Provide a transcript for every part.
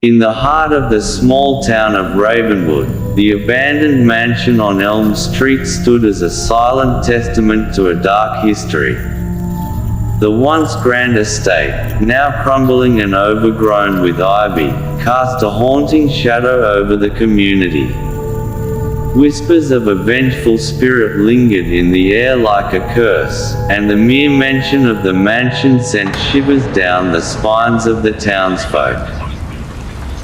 In the heart of the small town of Ravenwood, the abandoned mansion on Elm Street stood as a silent testament to a dark history. The once grand estate, now crumbling and overgrown with ivy, cast a haunting shadow over the community. Whispers of a vengeful spirit lingered in the air like a curse, and the mere mention of the mansion sent shivers down the spines of the townsfolk.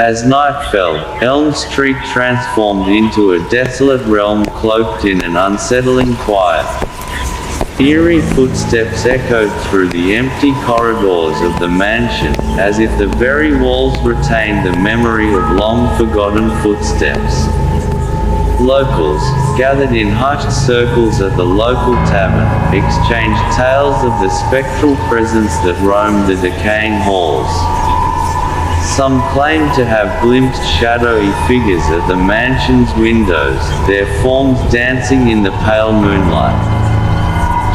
As night fell, Elm Street transformed into a desolate realm cloaked in an unsettling quiet. Eerie footsteps echoed through the empty corridors of the mansion, as if the very walls retained the memory of long-forgotten footsteps. Locals, gathered in hushed circles at the local tavern, exchanged tales of the spectral presence that roamed the decaying halls. Some claimed to have glimpsed shadowy figures at the mansion's windows, their forms dancing in the pale moonlight.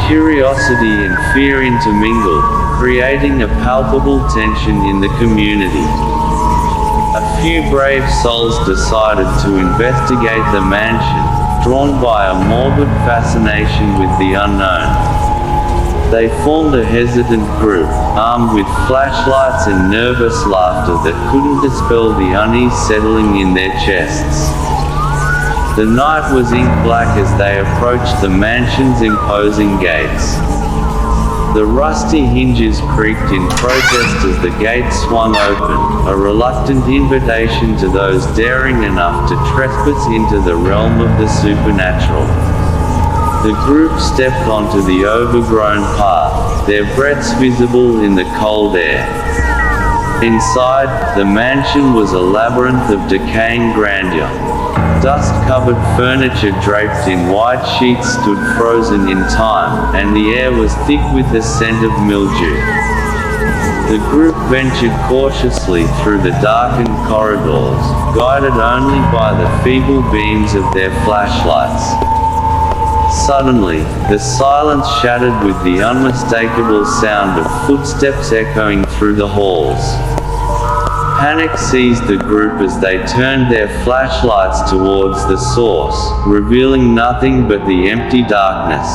Curiosity and fear intermingled, creating a palpable tension in the community. A few brave souls decided to investigate the mansion, drawn by a morbid fascination with the unknown. They formed a hesitant group, armed with flashlights and nervous laughter that couldn't dispel the unease settling in their chests. The night was ink black as they approached the mansion's imposing gates. The rusty hinges creaked in protest as the gates swung open, a reluctant invitation to those daring enough to trespass into the realm of the supernatural. The group stepped onto the overgrown path, their breaths visible in the cold air. Inside, the mansion was a labyrinth of decaying grandeur. Dust-covered furniture draped in white sheets stood frozen in time, and the air was thick with the scent of mildew. The group ventured cautiously through the darkened corridors, guided only by the feeble beams of their flashlights. Suddenly, the silence shattered with the unmistakable sound of footsteps echoing through the halls. Panic seized the group as they turned their flashlights towards the source, revealing nothing but the empty darkness.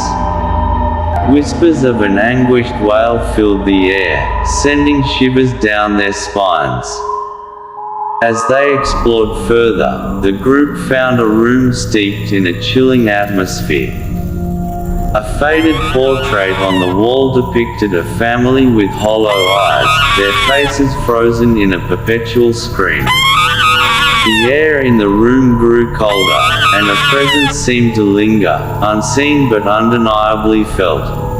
Whispers of an anguished wail filled the air, sending shivers down their spines. As they explored further, the group found a room steeped in a chilling atmosphere. A faded portrait on the wall depicted a family with hollow eyes, their faces frozen in a perpetual scream. The air in the room grew colder, and a presence seemed to linger, unseen but undeniably felt.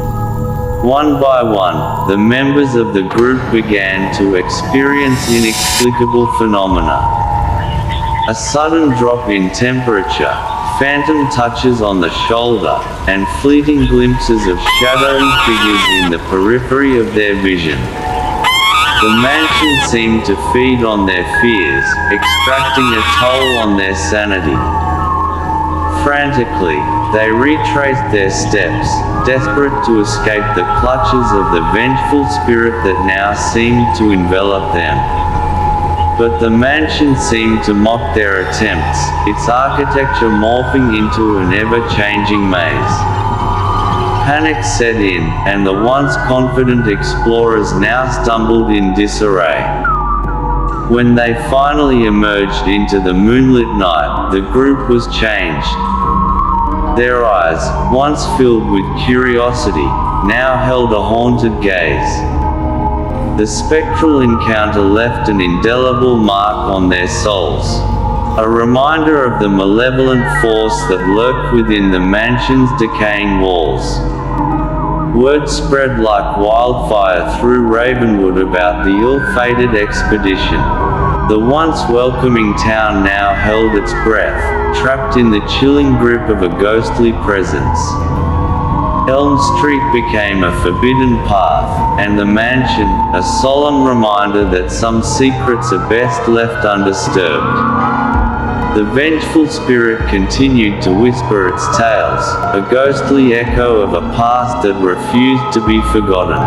One by one, the members of the group began to experience inexplicable phenomena. A sudden drop in temperature, phantom touches on the shoulder, and fleeting glimpses of shadowy figures in the periphery of their vision. The mansion seemed to feed on their fears, extracting a toll on their sanity. Frantically, they retraced their steps, desperate to escape the clutches of the vengeful spirit that now seemed to envelop them. But the mansion seemed to mock their attempts, its architecture morphing into an ever-changing maze. Panic set in, and the once confident explorers now stumbled in disarray. When they finally emerged into the moonlit night, the group was changed. Their eyes, once filled with curiosity, now held a haunted gaze. The spectral encounter left an indelible mark on their souls, a reminder of the malevolent force that lurked within the mansion's decaying walls. Word spread like wildfire through Ravenwood about the ill-fated expedition. The once welcoming town now held its breath, trapped in the chilling grip of a ghostly presence. Elm Street became a forbidden path, and the mansion, a solemn reminder that some secrets are best left undisturbed. The vengeful spirit continued to whisper its tales, a ghostly echo of a past that refused to be forgotten.